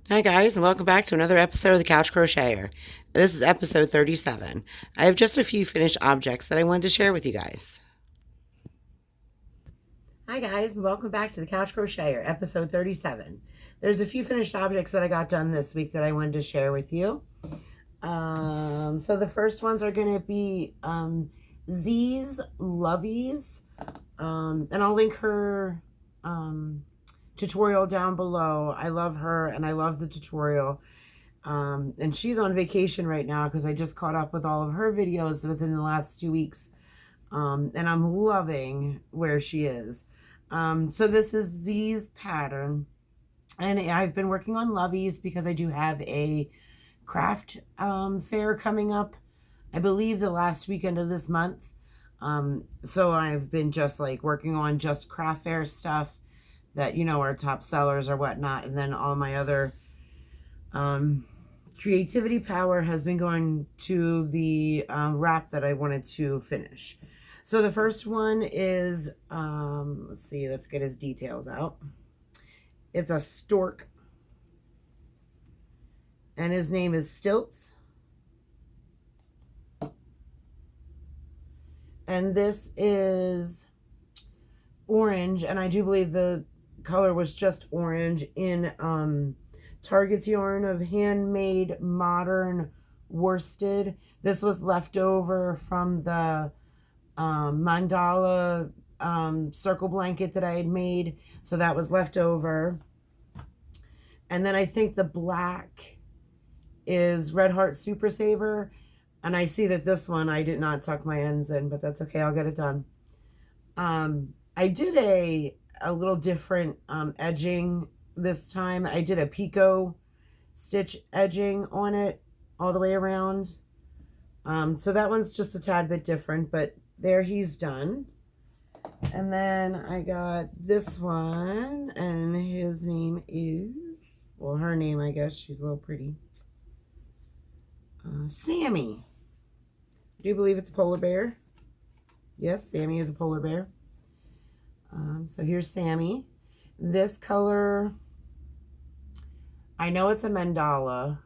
Hi guys, and welcome back to another episode of the Couch Crocheter. This is episode 37. I have just a few finished objects that I wanted to share with you guys. Hi guys, and welcome back to the Couch Crocheter, episode 37. There's a few finished objects that I got done this week that I wanted to share with you. So the first ones are going to be Z's Lovey's, and I'll link her tutorial down below. I love her and I love the tutorial. And she's on vacation right now because I just caught up with all of her videos within the last 2 weeks. And I'm loving where she is. So this is Z's pattern. And I've been working on Lovey's because I do have a craft fair coming up, I believe the last weekend of this month. So I've been just like working on just craft fair stuff that, you know, are top sellers or whatnot. And then all my other creativity power has been going to the wrap that I wanted to finish. So the first one is, let's see, let's get his details out. It's a stork. And his name is Stilts. And this is orange, and I do believe the color was just orange in Target's yarn of handmade modern worsted. This was left over from the mandala circle blanket that I had made, so that was left over. And then I think the black is Red Heart Super Saver, and I see that this one I did not tuck my ends in, but that's okay, I'll get it done. I did a little different edging this time. I did a picot stitch edging on it all the way around. So that one's just a tad bit different, but there, he's done. And then I got this one, and his name is, well, her name, I guess, she's a little pretty. Sammy. I do believe it's a polar bear. Yes, Sammy is a polar bear. So here's Sammy. This color, I know it's a mandala.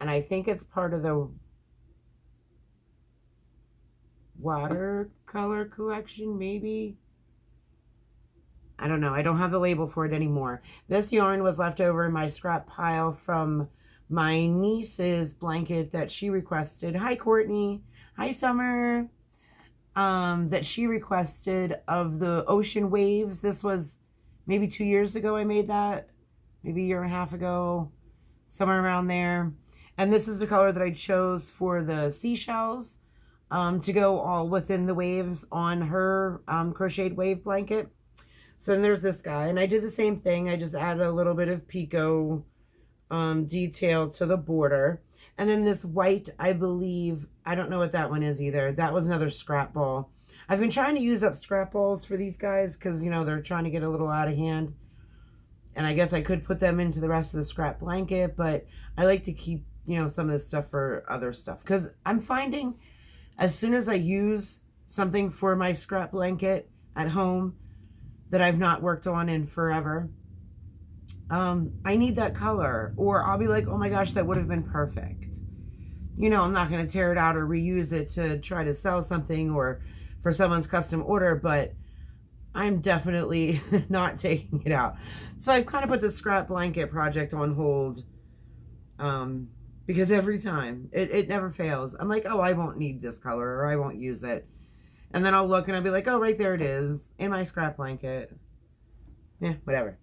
And I think it's part of the watercolor collection, maybe. I don't know. I don't have the label for it anymore. This yarn was left over in my scrap pile from my niece's blanket that she requested. Hi, Courtney. Hi, Summer. That she requested of the ocean waves. This was maybe 2 years ago I made that. Maybe a year and a half ago. Somewhere around there. And this is the color that I chose for the seashells to go all within the waves on her crocheted wave blanket. So then there's this guy. And I did the same thing. I just added a little bit of picot detail to the border. And then this white, I believe, I don't know what that one is either. That was another scrap ball. I've been trying to use up scrap balls for these guys because, you know, they're trying to get a little out of hand. And I guess I could put them into the rest of the scrap blanket, but I like to keep, you know, some of this stuff for other stuff. Because I'm finding as soon as I use something for my scrap blanket at home that I've not worked on in forever, I need that color, or I'll be like, oh my gosh, that would have been perfect. You know, I'm not going to tear it out or reuse it to try to sell something or for someone's custom order, but I'm definitely not taking it out. So I've kind of put the scrap blanket project on hold because every time, it never fails. I'm like, oh, I won't need this color, or I won't use it. And then I'll look and I'll be like, oh, right there it is in my scrap blanket. Yeah, whatever.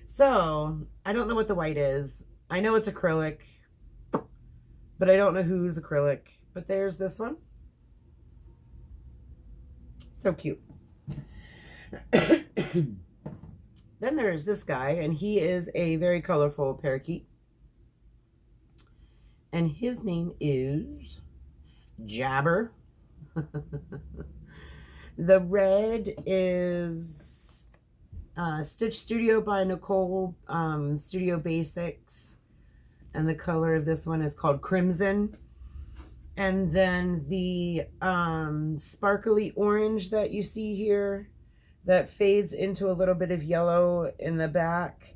So, I don't know what the white is. I know it's acrylic, but I don't know whose acrylic. But there's this one. So cute. Then there's this guy, and he is a very colorful parakeet. And his name is Jabber. The red is Stitch Studio by Nicole, Studio Basics. And the color of this one is called Crimson. And then the sparkly orange that you see here, that fades into a little bit of yellow in the back.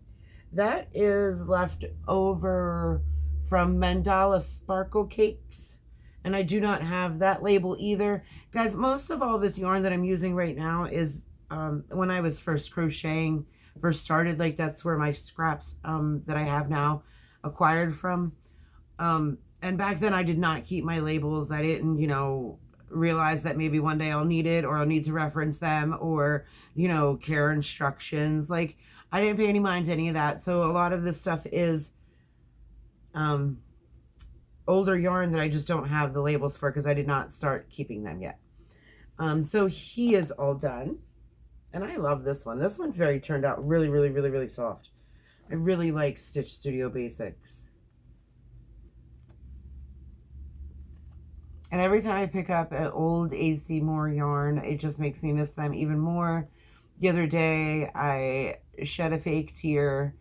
That is left over from Mandala Sparkle Cakes. And I do not have that label either. Guys, most of all this yarn that I'm using right now is when I was first crocheting, first started, like that's where my scraps that I have now acquired from. And back then I did not keep my labels. I didn't, you know, realize that maybe one day I'll need it, or I'll need to reference them, or, you know, care instructions. Like, I didn't pay any mind to any of that. So a lot of this stuff is older yarn that I just don't have the labels for because I did not start keeping them yet. So he is all done. And I love this one. This one turned out really, really, really, really soft. I really like Stitch Studio Basics. And every time I pick up an old AC Moore yarn, it just makes me miss them even more. The other day, I shed a fake tear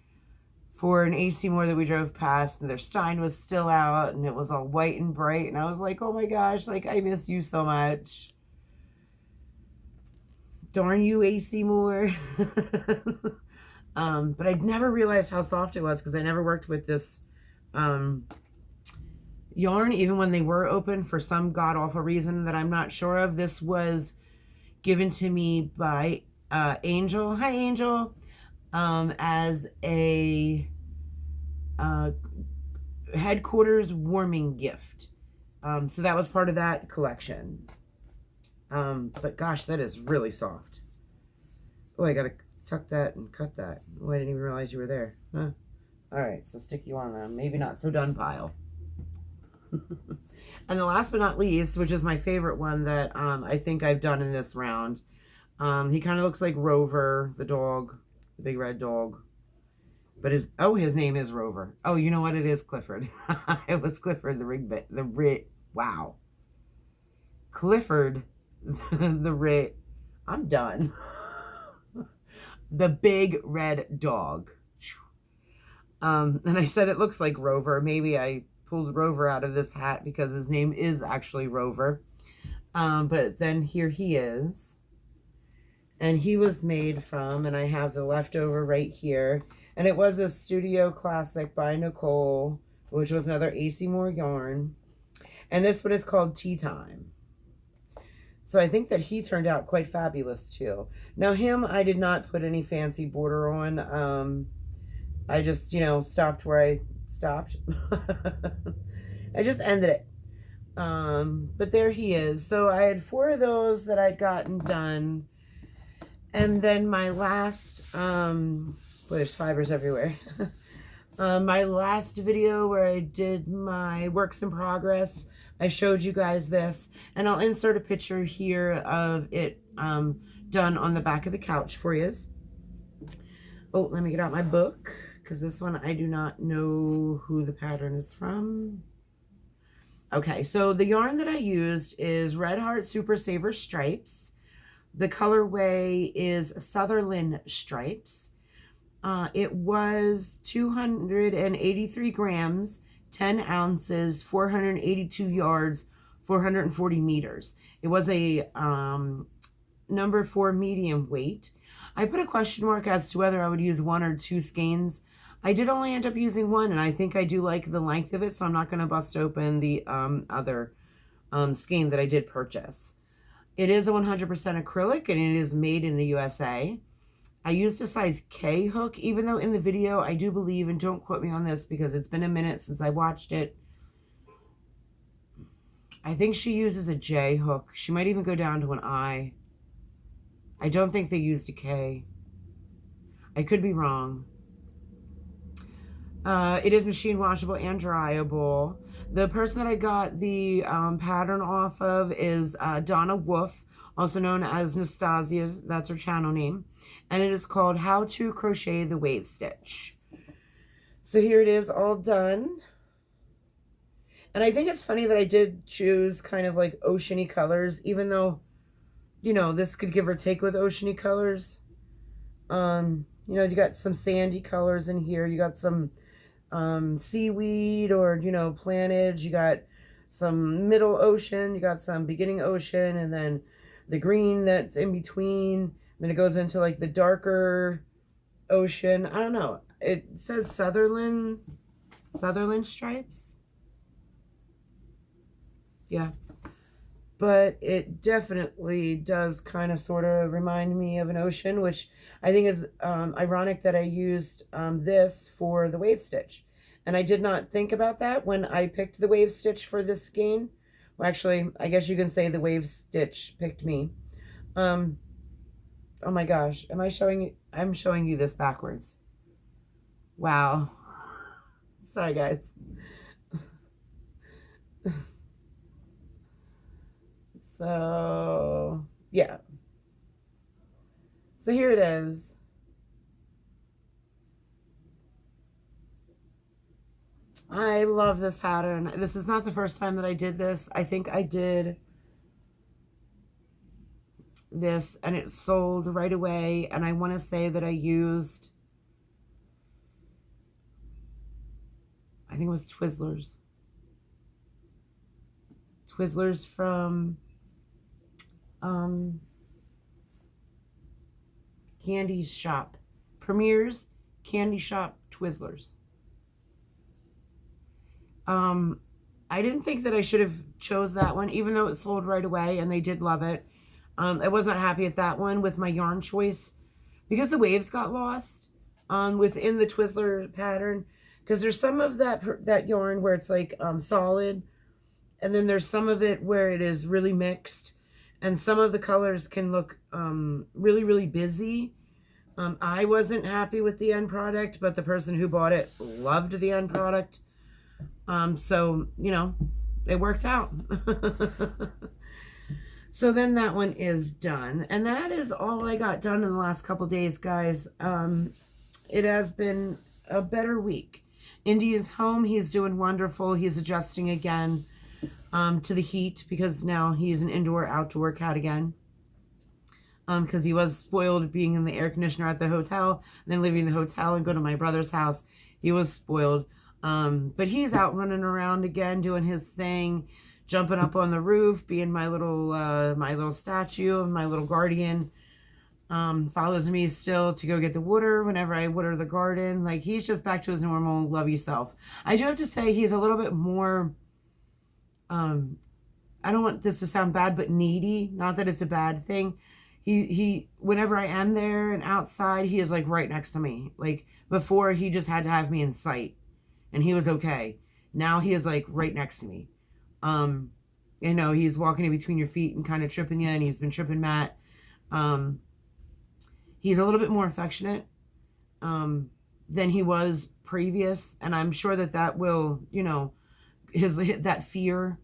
for an AC Moore that we drove past, and their Stein was still out, and it was all white and bright, and I was like, oh my gosh, like, I miss you so much. Darn you, AC Moore. But I'd never realized how soft it was because I never worked with this yarn, even when they were open for some god-awful reason that I'm not sure of. This was given to me by Angel. Hi, Angel. As a headquarters warming gift. So that was part of that collection. But gosh, that is really soft. Oh, I gotta tuck that and cut that. Oh, I didn't even realize you were there. Huh? All right, so stick you on the maybe not so done pile. And the last but not least, which is my favorite one that I think I've done in this round. He kind of looks like Rover, the dog, the big red dog. But his name is Rover. Oh, you know what? It is Clifford. It was Clifford wow. Clifford I'm done. The big red dog. And I said it looks like Rover. Maybe I pulled Rover out of this hat because his name is actually Rover. But then here he is. And he was made from, and I have the leftover right here. And it was a Studio Classic by Nicole, which was another AC Moore yarn. And this one is called Tea Time. So I think that he turned out quite fabulous too. Now him, I did not put any fancy border on. I just, you know, stopped where I stopped. I just ended it. But there he is. So I had 4 of those that I'd gotten done. And then my last, well, there's fibers everywhere. My last video where I did my works in progress, I showed you guys this, and I'll insert a picture here of it done on the back of the couch for you. Oh, let me get out my book, because this one I do not know who the pattern is from. Okay, so the yarn that I used is Red Heart Super Saver Stripes. The colorway is Sutherland Stripes. It was 283 grams, 10 ounces, 482 yards, 440 meters. It was a number 4 medium weight. I put a question mark as to whether I would use 1 or 2 skeins. I did only end up using 1, and I think I do like the length of it, so I'm not going to bust open the other skein that I did purchase. It is a 100% acrylic, and it is made in the USA. I used a size K hook, even though in the video I do believe, and don't quote me on this because it's been a minute since I watched it, I think she uses a J hook. She might even go down to an I. I don't think they used a K. I could be wrong. It is machine washable and dryable. The person that I got the pattern off of is Donna Wolfe, also known as Naztazia. That's her channel name. And it is called How to Crochet the Wave Stitch. So here it is all done. And I think it's funny that I did choose kind of like oceany colors, even though, you know, this could give or take with oceany colors. You know, you got some sandy colors in here. You got some seaweed or, you know, plantage. You got some middle ocean. You got some beginning ocean, and then the green that's in between. Then it goes into like the darker ocean. I don't know. It says Sutherland stripes. Yeah. But it definitely does kind of sort of remind me of an ocean, which I think is ironic that I used this for the wave stitch. And I did not think about that when I picked the wave stitch for this skein. Well, actually, I guess you can say the wave stitch picked me. Oh my gosh, am I showing you? I'm showing you this backwards. Wow. Sorry, guys. So, yeah. So here it is. I love this pattern. This is not the first time that I did this. I think I did this and it sold right away. And I want to say that I used, I think it was Twizzlers. Twizzlers from Candy Shop. Premier's Candy Shop Twizzlers. I didn't think that I should have chose that one, even though it sold right away and they did love it. I was not happy at that one with my yarn choice because the waves got lost within the Twizzler pattern. Because there's some of that yarn where it's like solid, and then there's some of it where it is really mixed, and some of the colors can look really, really busy. I wasn't happy with the end product, but the person who bought it loved the end product. So, you know, it worked out. So then that one is done. And that is all I got done in the last couple days, guys. It has been a better week. Indy is home. He's doing wonderful. He's adjusting again to the heat because now he's an indoor-outdoor cat again. Because he was spoiled being in the air conditioner at the hotel, and then leaving the hotel and go to my brother's house. He was spoiled. But he's out running around again, doing his thing, jumping up on the roof, being my little statue, my little guardian. Follows me still to go get the water whenever I water the garden. Like, he's just back to his normal lovey self. I do have to say he's a little bit more, I don't want this to sound bad, but needy. Not that it's a bad thing. He whenever I am there and outside, he is like right next to me. Like, before, he just had to have me in sight and he was okay. Now he is like right next to me. You know, he's walking in between your feet and kind of tripping you, and he's been tripping Matt. He's a little bit more affectionate than he was previous, and I'm sure that will, you know, that fear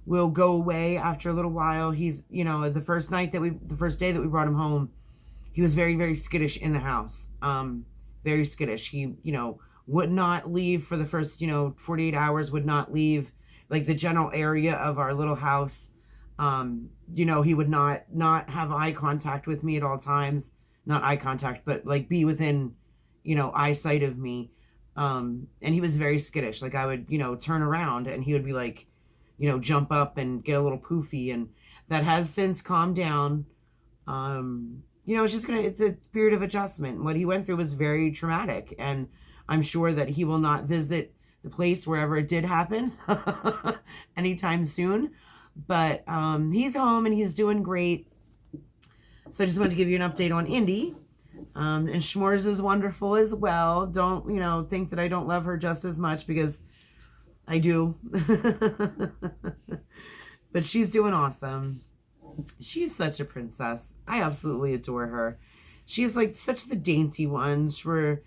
will go away after a little while. He's, you know, the first day that we brought him home, he was very, very skittish in the house. Very skittish. He, you know, would not leave for the first, you know, 48 hours, would not leave like the general area of our little house. You know, he would not have eye contact with me at all times. Not eye contact, but like be within, you know, eyesight of me. And he was very skittish. Like, I would, you know, turn around and he would be like, you know, jump up and get a little poofy. And that has since calmed down. You know, it's a period of adjustment. What he went through was very traumatic. And I'm sure that he will not visit the place wherever it did happen anytime soon. But he's home and he's doing great. So I just wanted to give you an update on Indy. And Schmores is wonderful as well. Don't, you know, think that I don't love her just as much, because I do. But she's doing awesome. She's such a princess. I absolutely adore her. She's like such the dainty one where,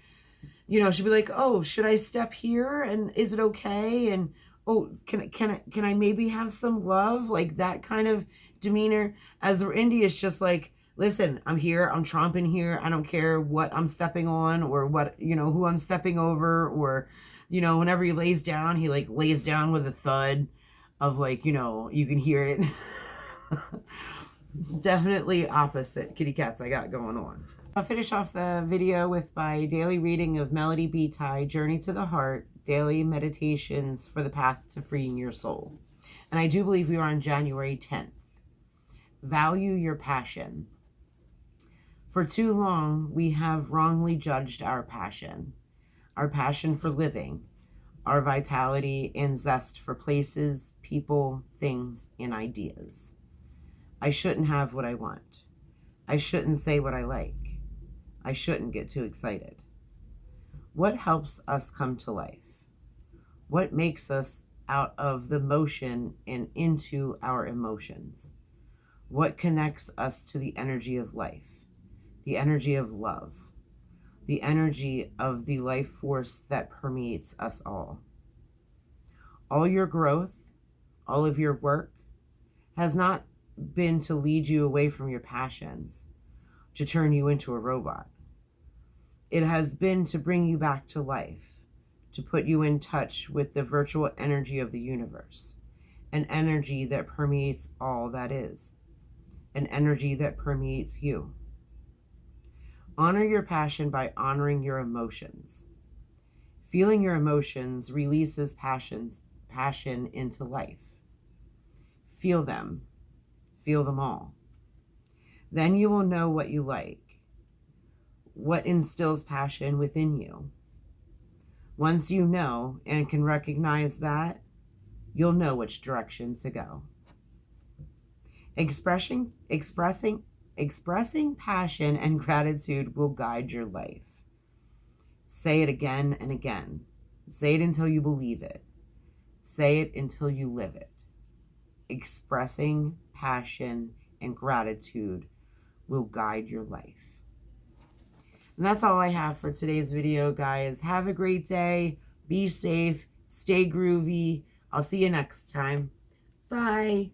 you know, she'll be like, oh, should I step here? And is it okay? And, oh, can I maybe have some love? Like that kind of demeanor. As Indy is just like, listen, I'm here, I'm tromping here. I don't care what I'm stepping on or what, you know, who I'm stepping over, or, you know, whenever he lays down, he like lays down with a thud of like, you know, you can hear it. Definitely opposite kitty cats I got going on. I'll finish off the video with my daily reading of Melody Betai, Journey to the Heart, Daily Meditations for the Path to Freeing Your Soul. And I do believe we are on January 10th. Value your passion. For too long, we have wrongly judged our passion for living, our vitality and zest for places, people, things, and ideas. I shouldn't have what I want. I shouldn't say what I like. I shouldn't get too excited. What helps us come to life? What makes us out of the motion and into our emotions? What connects us to the energy of life, the energy of love, the energy of the life force that permeates us all? All your growth, all of your work has not been to lead you away from your passions, to turn you into a robot. It has been to bring you back to life, to put you in touch with the virtual energy of the universe, an energy that permeates all that is, an energy that permeates you. Honor your passion by honoring your emotions. Feeling your emotions releases passion into life. Feel them. Feel them all. Then you will know what you like, what instills passion within you. Once you know and can recognize that, you'll know which direction to go. Expressing passion and gratitude will guide your life. Say it again and again. Say it until you believe it. Say it until you live it. Expressing passion and gratitude will guide your life. And that's all I have for today's video, guys. Have a great day. Be safe. Stay groovy. I'll see you next time. Bye.